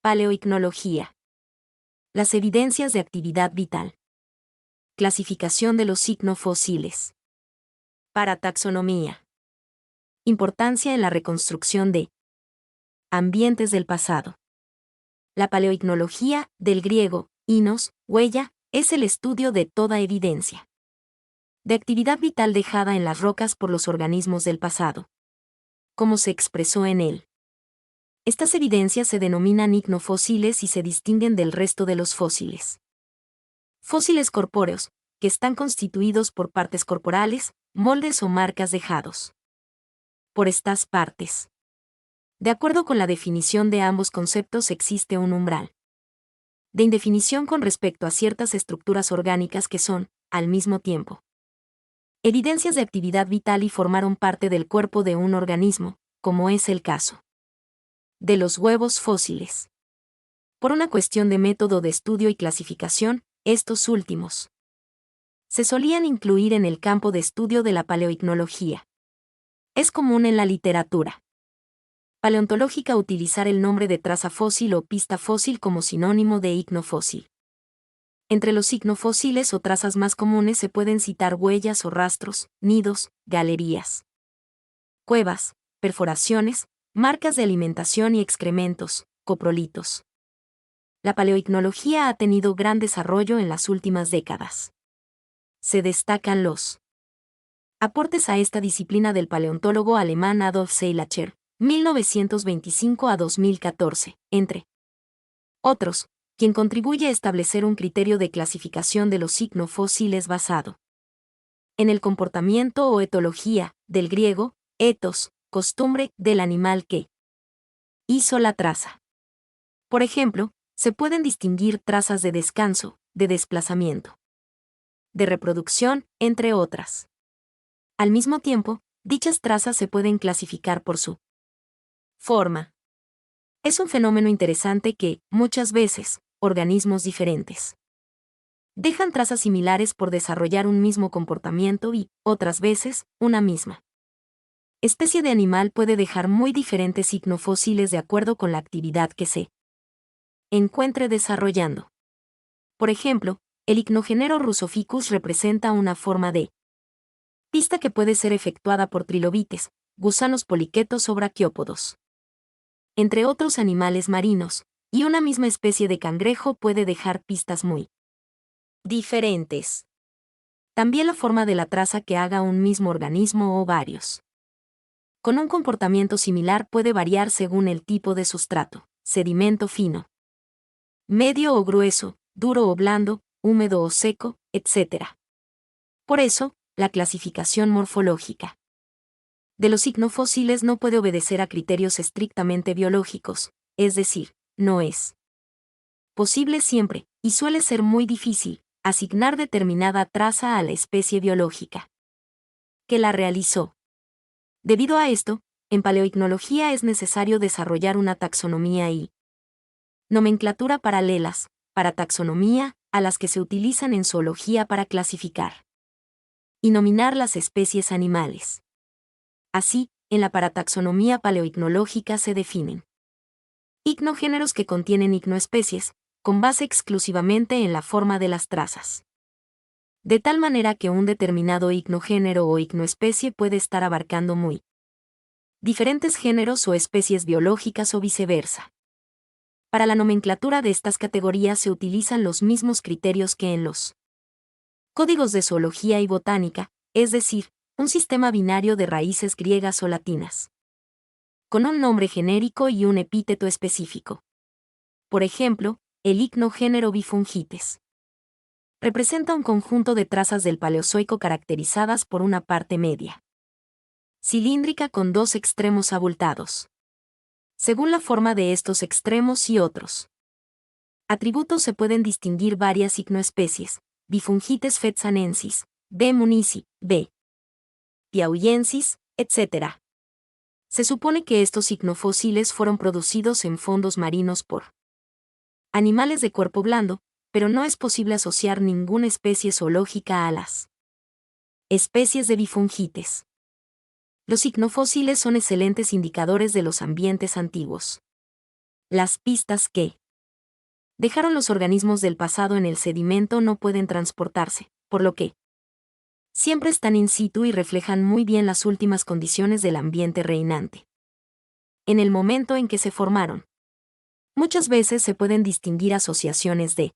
Paleoicnología. Las evidencias de actividad vital. Clasificación de los icnofósiles. Parataxonomía. Importancia en la reconstrucción de ambientes del pasado. La paleoicnología, del griego, inos, huella, es el estudio de toda evidencia de actividad vital dejada en las rocas por los organismos del pasado, como se expresó en él. Estas evidencias se denominan icnofósiles y se distinguen del resto de los fósiles. Fósiles corpóreos, que están constituidos por partes corporales, moldes o marcas dejados por estas partes. De acuerdo con la definición de ambos conceptos existe un umbral de indefinición con respecto a ciertas estructuras orgánicas que son, al mismo tiempo, evidencias de actividad vital y formaron parte del cuerpo de un organismo, como es el caso de los huevos fósiles. Por una cuestión de método de estudio y clasificación, estos últimos se solían incluir en el campo de estudio de la paleoicnología. Es común en la literatura paleontológica utilizar el nombre de traza fósil o pista fósil como sinónimo de icnofósil. Entre los icnofósiles o trazas más comunes se pueden citar huellas o rastros, nidos, galerías, cuevas, perforaciones, marcas de alimentación y excrementos, coprolitos. La paleoicnología ha tenido gran desarrollo en las últimas décadas. Se destacan los aportes a esta disciplina del paleontólogo alemán Adolf Seilacher, 1925 a 2014, entre otros, quien contribuye a establecer un criterio de clasificación de los icnofósiles basado en el comportamiento o etología, del griego, ethos, costumbre, del animal que hizo la traza. Por ejemplo, se pueden distinguir trazas de descanso, de desplazamiento, de reproducción, entre otras. Al mismo tiempo, dichas trazas se pueden clasificar por su forma. Es un fenómeno interesante que, muchas veces, organismos diferentes dejan trazas similares por desarrollar un mismo comportamiento y, otras veces, una misma especie de animal puede dejar muy diferentes icnofósiles de acuerdo con la actividad que se encuentre desarrollando. Por ejemplo, el icnogénero Russoficus representa una forma de pista que puede ser efectuada por trilobites, gusanos poliquetos o braquiópodos, entre otros animales marinos, y una misma especie de cangrejo puede dejar pistas muy diferentes. También la forma de la traza que haga un mismo organismo o varios con un comportamiento similar puede variar según el tipo de sustrato, sedimento fino, medio o grueso, duro o blando, húmedo o seco, etc. Por eso, la clasificación morfológica de los icnofósiles no puede obedecer a criterios estrictamente biológicos, es decir, no es posible siempre, y suele ser muy difícil, asignar determinada traza a la especie biológica que la realizó. Debido a esto, en paleoicnología es necesario desarrollar una taxonomía y nomenclatura paralelas, para taxonomía, a las que se utilizan en zoología para clasificar y nominar las especies animales. Así, en la parataxonomía paleoicnológica se definen icnogéneros que contienen icnoespecies, con base exclusivamente en la forma de las trazas. De tal manera que un determinado icnogénero o icnoespecie puede estar abarcando muy diferentes géneros o especies biológicas o viceversa. Para la nomenclatura de estas categorías se utilizan los mismos criterios que en los códigos de zoología y botánica, es decir, un sistema binario de raíces griegas o latinas, con un nombre genérico y un epíteto específico. Por ejemplo, el icnogénero Bifungites representa un conjunto de trazas del Paleozoico caracterizadas por una parte media cilíndrica con dos extremos abultados. Según la forma de estos extremos y otros atributos se pueden distinguir varias icnoespecies: Bifungites fezzanensis, B. munici, B. piauiensis, etc. Se supone que estos icnofósiles fueron producidos en fondos marinos por animales de cuerpo blando, pero no es posible asociar ninguna especie zoológica a las especies de bifungites. Los icnofósiles son excelentes indicadores de los ambientes antiguos. Las pistas que dejaron los organismos del pasado en el sedimento no pueden transportarse, por lo que siempre están in situ y reflejan muy bien las últimas condiciones del ambiente reinante. En el momento en que se formaron, muchas veces se pueden distinguir asociaciones de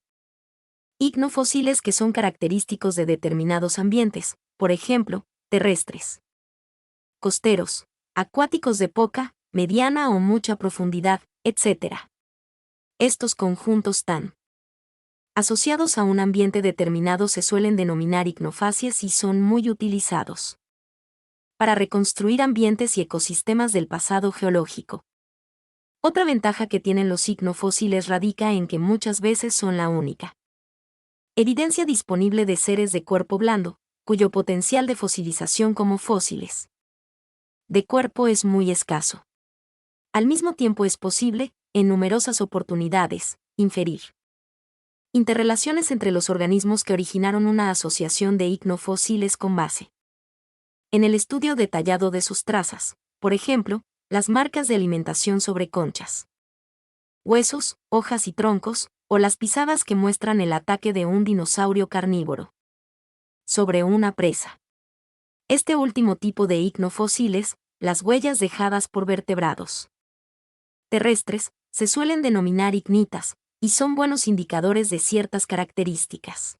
ignofósiles que son característicos de determinados ambientes, por ejemplo, terrestres, costeros, acuáticos de poca, mediana o mucha profundidad, etc. Estos conjuntos tan asociados a un ambiente determinado se suelen denominar ignofacies y son muy utilizados para reconstruir ambientes y ecosistemas del pasado geológico. Otra ventaja que tienen los ignofósiles radica en que muchas veces son la única evidencia disponible de seres de cuerpo blando, cuyo potencial de fosilización como fósiles de cuerpo es muy escaso. Al mismo tiempo es posible, en numerosas oportunidades, inferir interrelaciones entre los organismos que originaron una asociación de ignofósiles con base en el estudio detallado de sus trazas, por ejemplo, las marcas de alimentación sobre conchas, huesos, hojas y troncos, o las pisadas que muestran el ataque de un dinosaurio carnívoro sobre una presa. Este último tipo de ignofósiles, las huellas dejadas por vertebrados terrestres, se suelen denominar ignitas, y son buenos indicadores de ciertas características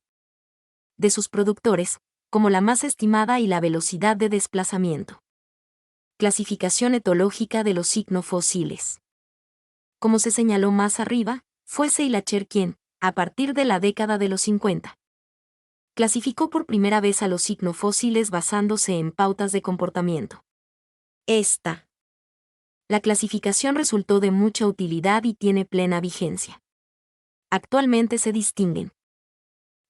de sus productores, como la masa estimada y la velocidad de desplazamiento. Clasificación etológica de los ignofósiles. Como se señaló más arriba, fue Seilacher quien, a partir de la década de los 50, clasificó por primera vez a los ignofósiles basándose en pautas de comportamiento. La clasificación resultó de mucha utilidad y tiene plena vigencia. Actualmente se distinguen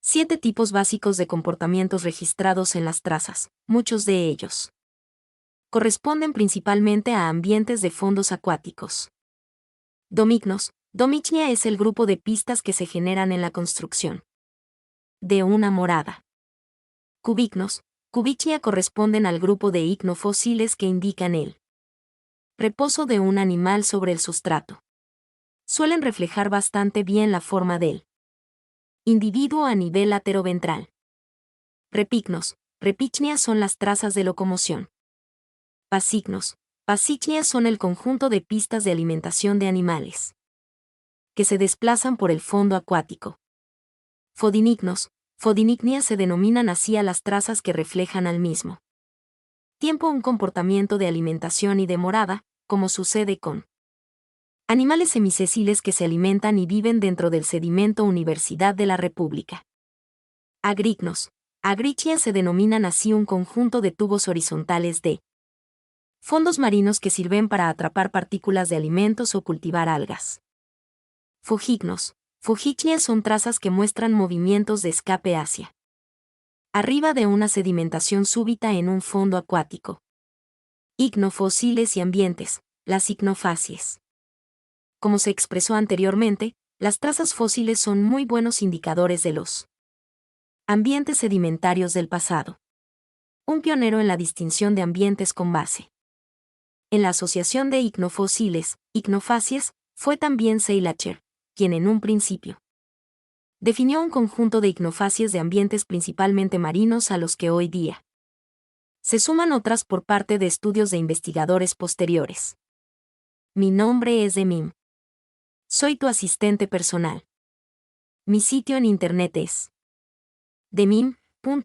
7 tipos básicos de comportamientos registrados en las trazas, muchos de ellos corresponden principalmente a ambientes de fondos acuáticos. Domicnos, Domichnia es el grupo de pistas que se generan en la construcción de una morada. Cubicnos, Cubichnia corresponden al grupo de ignofósiles que indican el reposo de un animal sobre el sustrato. Suelen reflejar bastante bien la forma del individuo a nivel lateroventral. Repicnos, Repichnia son las trazas de locomoción. Pasignos, Pasichnia son el conjunto de pistas de alimentación de animales que se desplazan por el fondo acuático. Fodinignos, Fodinignia se denominan así a las trazas que reflejan al mismo tiempo un comportamiento de alimentación y de morada, como sucede con animales semisesiles que se alimentan y viven dentro del sedimento Universidad de la República. Agricnos, Agrichia se denominan así un conjunto de tubos horizontales de fondos marinos que sirven para atrapar partículas de alimentos o cultivar algas. Fugignos, Fugichnia son trazas que muestran movimientos de escape hacia arriba de una sedimentación súbita en un fondo acuático. Ignofósiles y ambientes, las ignofacies. Como se expresó anteriormente, las trazas fósiles son muy buenos indicadores de los ambientes sedimentarios del pasado. Un pionero en la distinción de ambientes con base en la asociación de ignofósiles, ignofacies, fue también Seilacher, quien en un principio definió un conjunto de ignofacies de ambientes principalmente marinos a los que hoy día se suman otras por parte de estudios de investigadores posteriores. Mi nombre es Demim. Soy tu asistente personal. Mi sitio en internet es demim.es.tl.